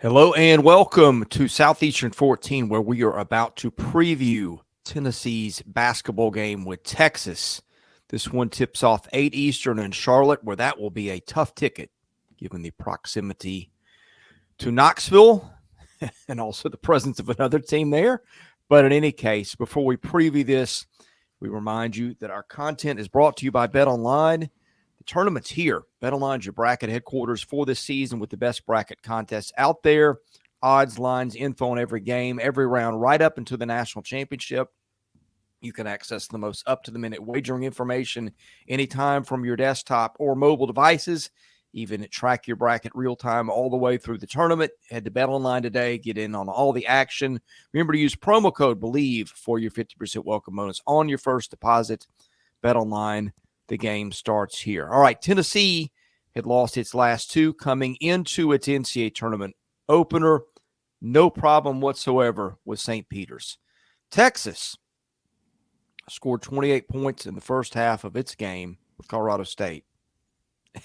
Hello and welcome to Southeastern 14, where we are about to preview Tennessee's basketball game with Texas. This one tips off 8 Eastern in Charlotte, where that will be a tough ticket, given the proximity to Knoxville and also the presence of another team there. But in any case, before we preview this, we remind you that our content is brought to you by BetOnline. The tournament's here. BetOnline's your bracket headquarters for this season with the best bracket contests out there. Odds, lines, info on every game, every round, right up into the national championship. You can access the most up-to-the-minute wagering information anytime from your desktop or mobile devices. Even track your bracket real-time all the way through the tournament. Head to BetOnline today. Get in on all the action. Remember to use promo code BELIEVE for your 50% welcome bonus on your first deposit. BetOnline. The game starts here. All right, Tennessee had lost its last two coming into its NCAA tournament opener. No problem whatsoever with St. Peter's. Texas scored 28 points in the first half of its game with Colorado State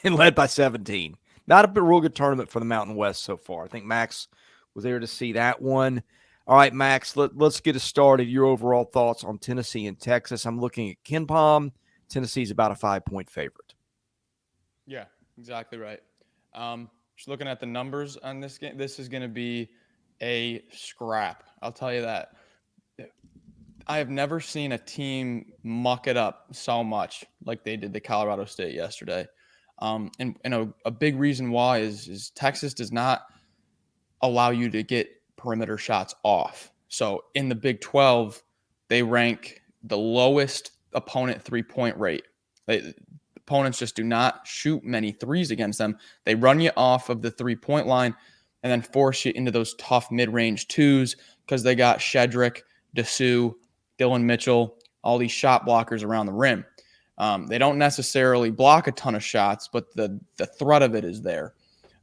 and led by 17. Not a real good tournament for the Mountain West so far. I think Max was there to see that one. All right, Max, let's get us started. Your overall thoughts on Tennessee and Texas. I'm looking at KenPom. Tennessee's about a 5-point favorite. Yeah, exactly right. Just looking at the numbers on this game, this is going to be a scrap. I'll tell you that. I have never seen a team muck it up so much like they did the Colorado State yesterday. And a big reason why is Texas does not allow you to get perimeter shots off. So in the Big 12, they rank the lowest opponent three-point rate. Opponents just do not shoot many threes against them. They run you off of the three-point line and then force you into those tough mid-range twos because they got Shedrick, Dessou, Dylan Mitchell, all these shot blockers around the rim. They don't necessarily block a ton of shots, but the threat of it is there.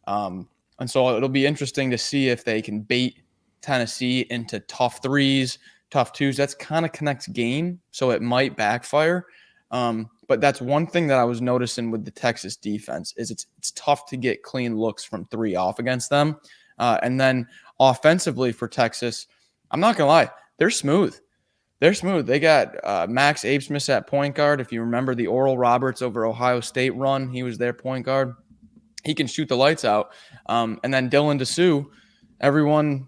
And so it'll be interesting to see if they can bait Tennessee into tough threes, tough twos. That's kind of connects game, so it might backfire. But that's one thing that I was noticing with the Texas defense is it's tough to get clean looks from three off against them. And then offensively for Texas, I'm not going to lie, they're smooth. They're smooth. They got Max Abesmith at point guard. If you remember the Oral Roberts over Ohio State run, he was their point guard. He can shoot the lights out. And then Dylan Dessou, everyone,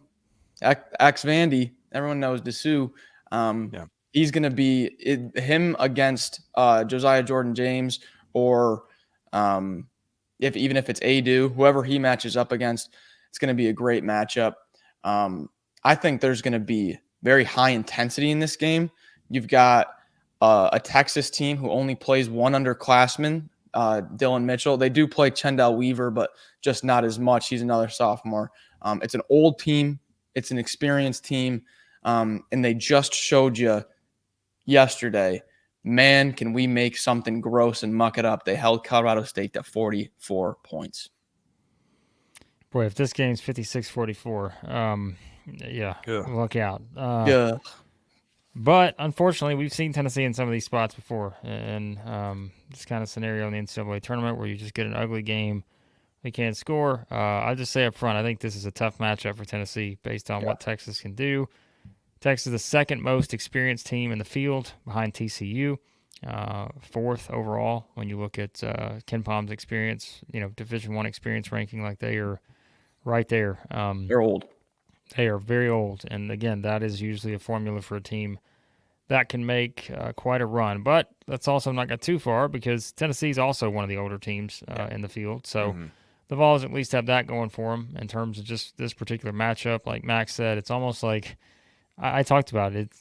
ex-Vandy, everyone knows Dessou. He's going to be him against Josiah Jordan-James or even if it's Adu, whoever he matches up against, it's going to be a great matchup. I think there's going to be very high intensity in this game. You've got a Texas team who only plays one underclassman, Dylan Mitchell. They do play Chendell Weaver, but just not as much. He's another sophomore. It's an old team. It's an experienced team. And they just showed you yesterday, man, can we make something gross and muck it up? They held Colorado State to 44 points. Boy, if this game's 56-44, look out. But unfortunately, we've seen Tennessee in some of these spots before, and this kind of scenario in the NCAA tournament where you just get an ugly game, they can't score. I'll just say up front, I think this is a tough matchup for Tennessee based on what Texas can do. Texas is the second most experienced team in the field behind TCU, fourth overall when you look at KenPom's experience, Division I experience ranking, like they are right there. They're old. They are very old, and again, that is usually a formula for a team that can make quite a run. But let's also not get too far because Tennessee is also one of the older teams in the field. So the Vols at least have that going for them in terms of just this particular matchup. Like Max said, it's almost like I talked about it.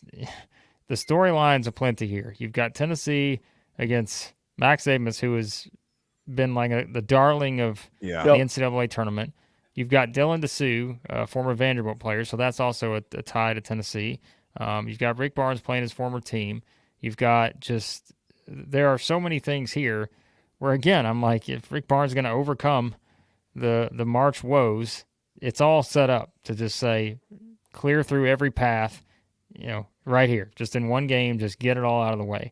The storylines are plenty here. You've got Tennessee against Max Abmas, who has been like the darling of the NCAA tournament. You've got Dylan Dessou, former Vanderbilt player, so that's also a tie to Tennessee. You've got Rick Barnes playing his former team. You've got there are so many things here where, again, I'm like, if Rick Barnes is going to overcome the March woes, it's all set up to just say, clear through every path, right here, just in one game, just get it all out of the way.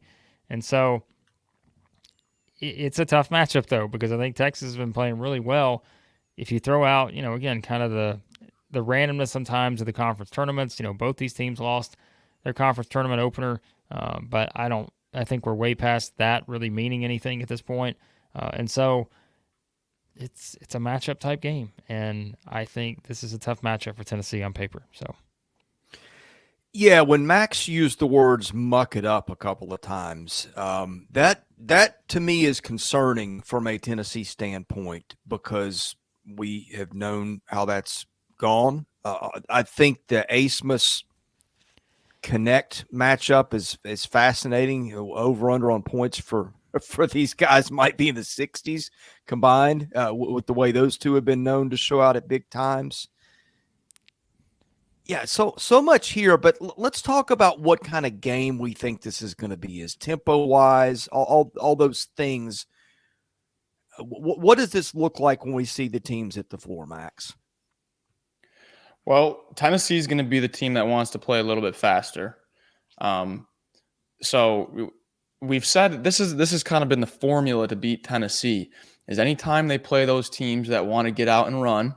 And so it's a tough matchup, though, because I think Texas has been playing really well. If you throw out, again, kind of the randomness sometimes of the conference tournaments. Both these teams lost their conference tournament opener, but I think we're way past that really meaning anything at this point. And so it's a matchup type game, and I think this is a tough matchup for Tennessee on paper. So. Yeah, when Max used the words "muck it up" a couple of times, that to me is concerning from a Tennessee standpoint because we have known how that's gone. I think the Asmus Connect matchup is fascinating. Over under on points for these guys might be in the 60s combined with the way those two have been known to show out at big times. Yeah, so much here, but let's talk about what kind of game we think this is going to be. Is tempo-wise, all those things. What does this look like when we see the teams hit the floor, Max? Well, Tennessee is going to be the team that wants to play a little bit faster. So we've said this has kind of been the formula to beat Tennessee. Is anytime they play those teams that want to get out and run,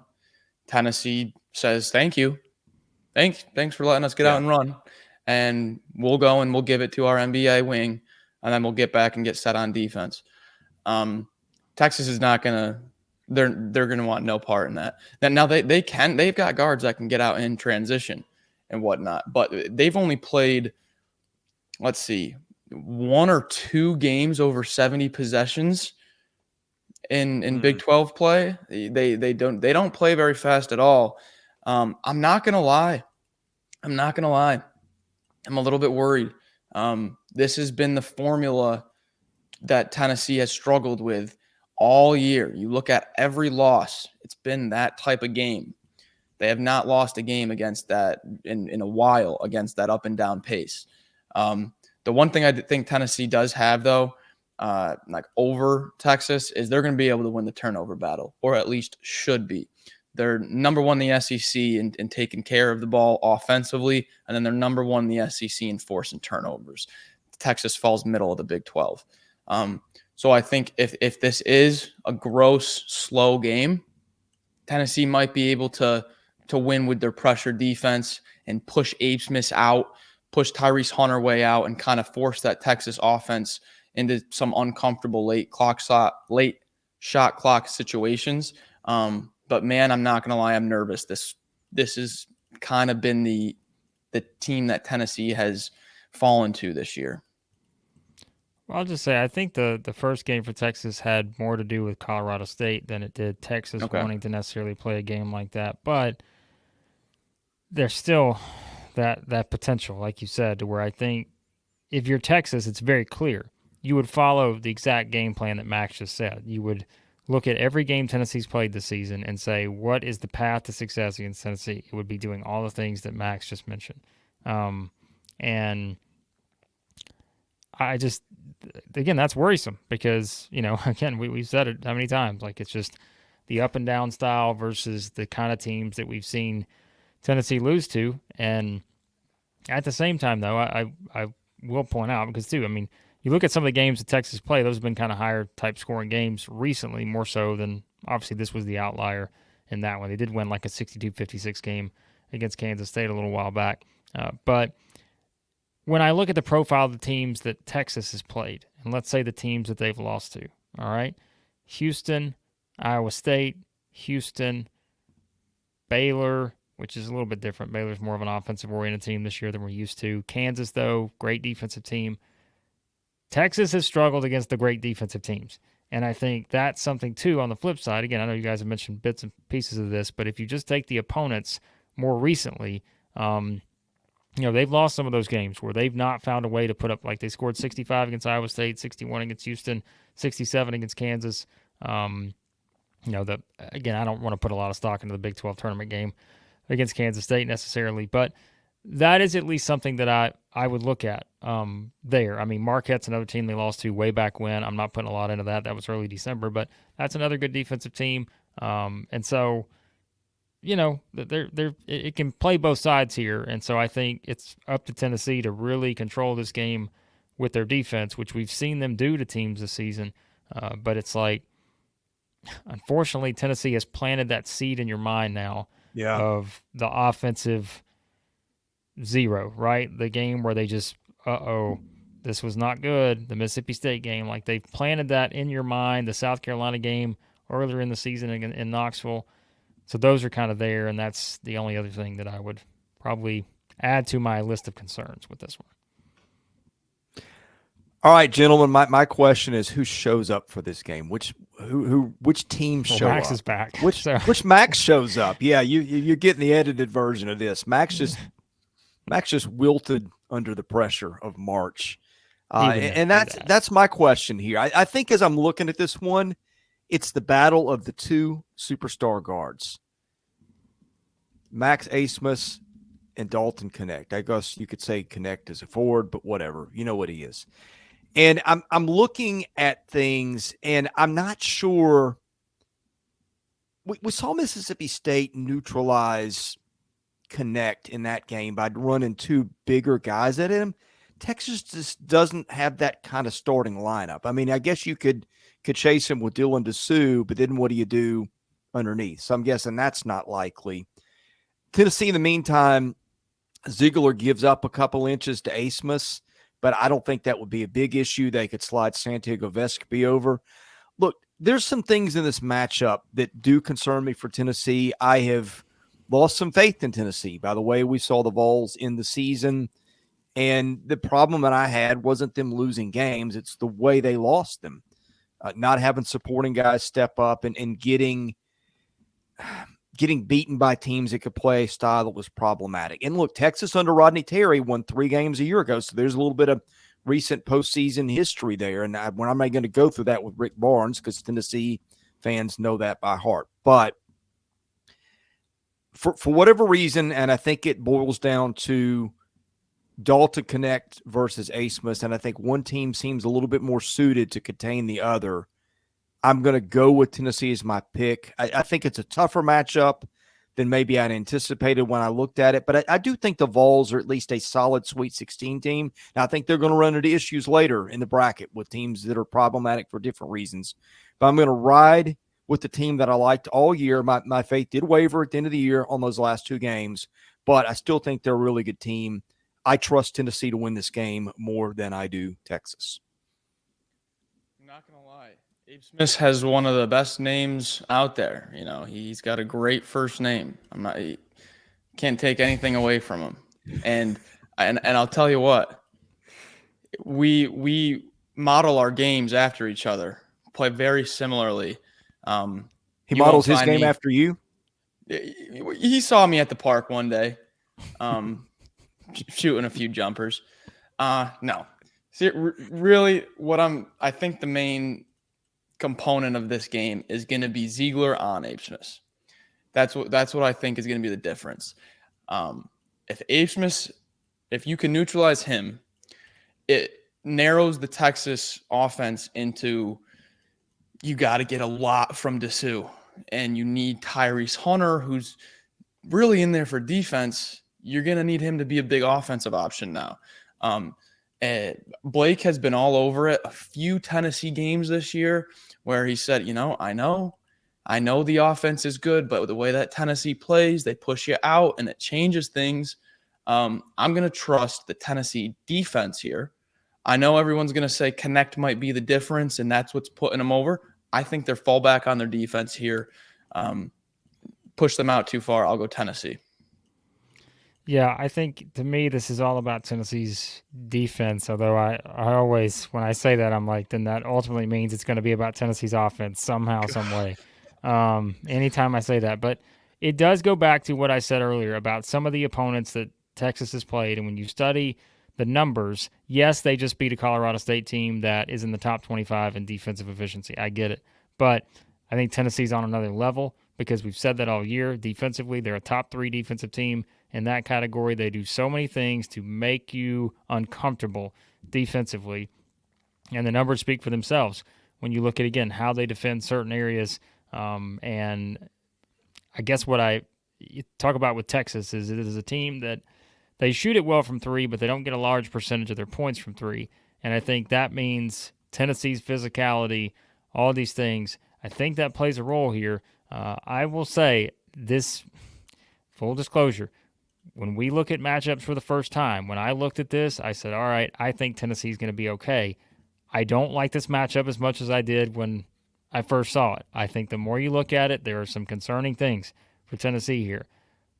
Tennessee says thank you. Thanks for letting us get out and run. And we'll go and we'll give it to our NBA wing, and then we'll get back and get set on defense. Texas is not going to – they're going to want no part in that. Now they've got guards that can get out in transition and whatnot, but they've only played, let's see, 1 or 2 games over 70 possessions in Big 12 play. They don't play very fast at all. I'm not going to lie. I'm a little bit worried. This has been the formula that Tennessee has struggled with all year. You look at every loss, it's been that type of game. They have not lost a game against that in a while, against that up and down pace. The one thing I think Tennessee does have, though, like over Texas, is they're going to be able to win the turnover battle, or at least should be. They're number 1 in the SEC in taking care of the ball offensively, and then they're number 1 in the SEC in forcing turnovers. Texas falls middle of the Big 12. So I think if this is a gross, slow game, Tennessee might be able to win with their pressure defense and push Abe Smith out, push Tyrese Hunter way out, and kind of force that Texas offense into some uncomfortable late shot clock situations. But man, I'm not going to lie, I'm nervous. This has kind of been the team that Tennessee has fallen to this year. Well, I'll just say I think the first game for Texas had more to do with Colorado State than it did Texas wanting to necessarily play a game like that. But there's still that potential, like you said, to where I think if you're Texas, it's very clear. You would follow the exact game plan that Max just said. You would look at every game Tennessee's played this season and say, what is the path to success against Tennessee? It would be doing all the things that Max just mentioned. And I just, again, that's worrisome because, again, we've said it how many times, like it's just the up and down style versus the kind of teams that we've seen Tennessee lose to. And at the same time, though, I will point out, because too, you look at some of the games that Texas play, those have been kind of higher type scoring games recently, more so than, obviously, this was the outlier in that one. They did win like a 62-56 game against Kansas State a little while back. But when I look at the profile of the teams that Texas has played, and let's say the teams that they've lost to, all right, Houston, Iowa State, Houston, Baylor, which is a little bit different. Baylor's more of an offensive-oriented team this year than we're used to. Kansas, though, great defensive team. Texas has struggled against the great defensive teams. And I think that's something, too, on the flip side. Again, I know you guys have mentioned bits and pieces of this, but if you just take the opponents more recently, they've lost some of those games where they've not found a way to put up, like they scored 65 against Iowa State, 61 against Houston, 67 against Kansas. Again, I don't want to put a lot of stock into the Big 12 tournament game against Kansas State necessarily, but that is at least something that I would look at there. Marquette's another team they lost to way back when. I'm not putting a lot into that. That was early December, but that's another good defensive team. And so, it can play both sides here. And so I think it's up to Tennessee to really control this game with their defense, which we've seen them do to teams this season. But it's like, unfortunately, Tennessee has planted that seed in your mind now Yeah. of the offensive zero, right? The game where they just, this was not good. The Mississippi State game, like they've planted that in your mind. The South Carolina game earlier in the season in Knoxville. So those are kind of there, and that's the only other thing that I would probably add to my list of concerns with this one. All right, gentlemen, my question is who shows up for this game? Which team show Max up? is back. Which Max shows up? Yeah, you're getting the edited version of this. Max just wilted under the pressure of March. And that's my question here. I think as I'm looking at this one, it's the battle of the two superstar guards, Max Abmas and Dalton Knecht. I guess you could say Knecht is a forward, but whatever. You know what he is. And I'm looking at things, and I'm not sure. We saw Mississippi State neutralize Knecht in that game by running two bigger guys at him. Texas just doesn't have that kind of starting lineup. I mean, I guess you could chase him with Dylan Dessou, but then what do you do underneath? So I'm guessing that's not likely. Tennessee, in the meantime, Ziegler gives up a couple inches to Abmas, but I don't think that would be a big issue. They could slide Santiago Vescovi over. Look, there's some things in this matchup that do concern me for Tennessee. I have lost some faith in Tennessee. By the way, we saw the Vols in the season, and the problem that I had wasn't them losing games. It's the way they lost them, not having supporting guys step up and getting beaten by teams that could play a style that was problematic. And look, Texas under Rodney Terry won 3 games a year ago, so there's a little bit of recent postseason history there. And when I'm not going to go through that with Rick Barnes because Tennessee fans know that by heart. But for whatever reason, and I think it boils down to Dalton Knecht versus Abmas, and I think one team seems a little bit more suited to contain the other. I'm going to go with Tennessee as my pick. I think it's a tougher matchup than maybe I'd anticipated when I looked at it, but I do think the Vols are at least a solid Sweet 16 team. Now, I think they're going to run into issues later in the bracket with teams that are problematic for different reasons. But I'm going to ride with the team that I liked all year. My faith did waver at the end of the year on those last 2 games, but I still think they're a really good team. I trust Tennessee to win this game more than I do Texas. I'm not going to lie. Abe Smith has one of the best names out there. You know, he's got a great first name. Can't take anything away from him. And I'll tell you what, we model our games after each other, play very similarly. He models his game after you? He saw me at the park one day, shooting a few jumpers. No. See, really, I think the main component of this game is going to be Ziegler on Abmas. That's what I think is going to be the difference. If Abmas, if you can neutralize him, it narrows the Texas offense into you got to get a lot from Dessou, and you need Tyrese Hunter, who's really in there for defense. You're going to need him to be a big offensive option now. Blake has been all over it. A few Tennessee games this year where he said, I know the offense is good, but the way that Tennessee plays, they push you out and it changes things. I'm going to trust the Tennessee defense here. I know everyone's going to say Knecht might be the difference, and that's what's putting them over. I think they're fall back on their defense here. Push them out too far. I'll go Tennessee. Yeah, I think to me this is all about Tennessee's defense, although I always, when I say that, I'm like, then that ultimately means it's going to be about Tennessee's offense somehow, some way. Anytime I say that. But it does go back to what I said earlier about some of the opponents that Texas has played, and when you study the numbers, yes, they just beat a Colorado State team that is in the top 25 in defensive efficiency. I get it. But I think Tennessee's on another level because we've said that all year. Defensively, they're a top 3 defensive team in that category. They do so many things to make you uncomfortable defensively, and the numbers speak for themselves when you look at, again, how they defend certain areas. And I guess what you talk about with Texas is it is a team that they shoot it well from 3, but they don't get a large percentage of their points from 3. And I think that means Tennessee's physicality, all these things, I think that plays a role here. I will say this, full disclosure, when we look at matchups for the first time, when I looked at this, I said, all right, I think Tennessee's going to be okay. I don't like this matchup as much as I did when I first saw it. I think the more you look at it, there are some concerning things for Tennessee here.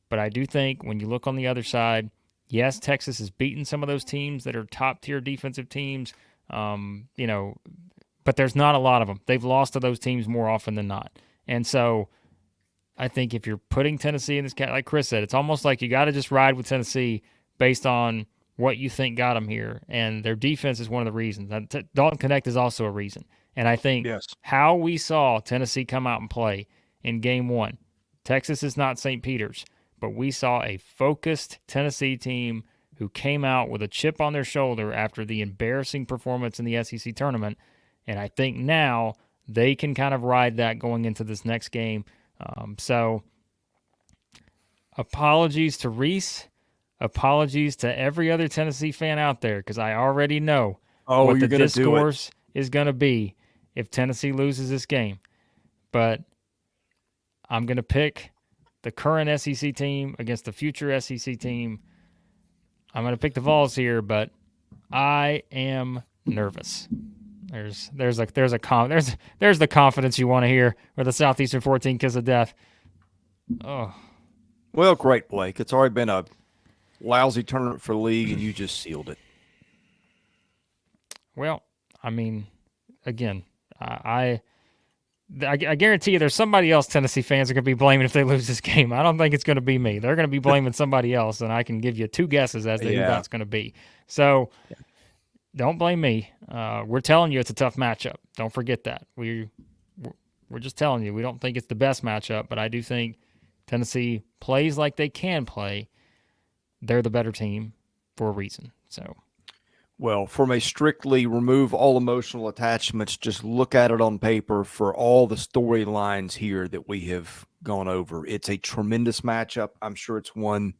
But I do think when you look on the other side, yes, Texas has beaten some of those teams that are top-tier defensive teams, but there's not a lot of them. They've lost to those teams more often than not. And so I think if you're putting Tennessee in this like Chris said, it's almost like you got to just ride with Tennessee based on what you think got them here. And their defense is one of the reasons. Dalton Connect is also a reason. And I think how we saw Tennessee come out and play in game one, Texas is not St. Peter's, but we saw a focused Tennessee team who came out with a chip on their shoulder after the embarrassing performance in the SEC tournament. And I think now they can kind of ride that going into this next game. So apologies to Reese. Apologies to every other Tennessee fan out there, because I already know what the discourse is going to be if Tennessee loses this game. But I'm going to pick the current SEC team against the future SEC team. I'm going to pick the Vols here, but I am nervous. There's the confidence you want to hear with the Southeastern 14 kiss of death. Oh, well, great, Blake. It's already been a lousy tournament for the league, and you just sealed it. Well, I mean, again, I guarantee you there's somebody else Tennessee fans are going to be blaming if they lose this game. I don't think it's going to be me. They're going to be blaming somebody else, and I can give you 2 guesses as to who that's going to be. So don't blame me. We're telling you it's a tough matchup. Don't forget that. We're just telling you we don't think it's the best matchup, but I do think Tennessee plays like they can play. They're the better team for a reason. So, well, from a strictly remove all emotional attachments, just look at it on paper for all the storylines here that we have gone over. It's a tremendous matchup. I'm sure it's one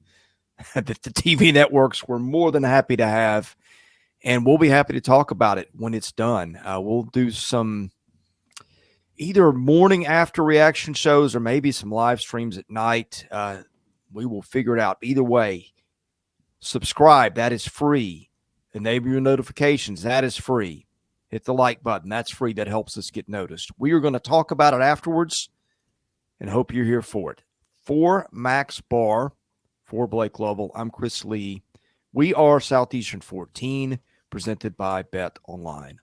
that the TV networks were more than happy to have, and we'll be happy to talk about it when it's done. We'll do some either morning after reaction shows or maybe some live streams at night. We will figure it out. Either way, subscribe. That is free. Enable your notifications. That is free. Hit the like button. That's free. That helps us get noticed. We are going to talk about it afterwards and hope you're here for it. For Max Barr, for Blake Lovell, I'm Chris Lee. We are Southeastern 14, presented by Bet Online.